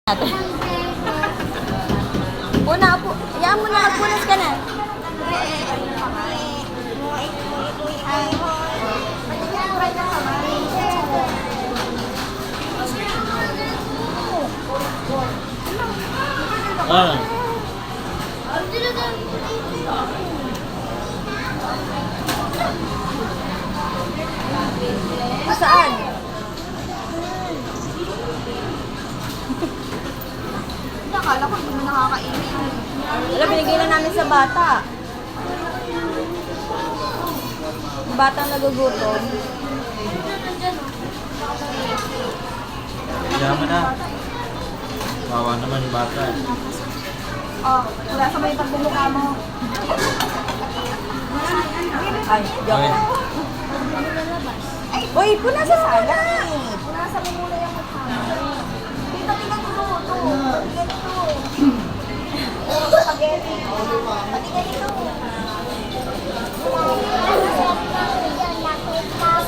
Natin. Una po. Hayaan mo na. Magpunas ka na. Ah. Saan? Akala ko hindi mo nakakainin. Wala, binigay na namin sa bata. Yung bata nagugutom. Yaman na. Wawa naman yung bata. Oh, wala sa may pagbumukha mo. Ay, Okay. joke. Uy, punasan mo na. Punasan mo muna yung mukha mo. Tita, tingnan mo ito. Tingnan ito. Spaghetti. Patingnan ito.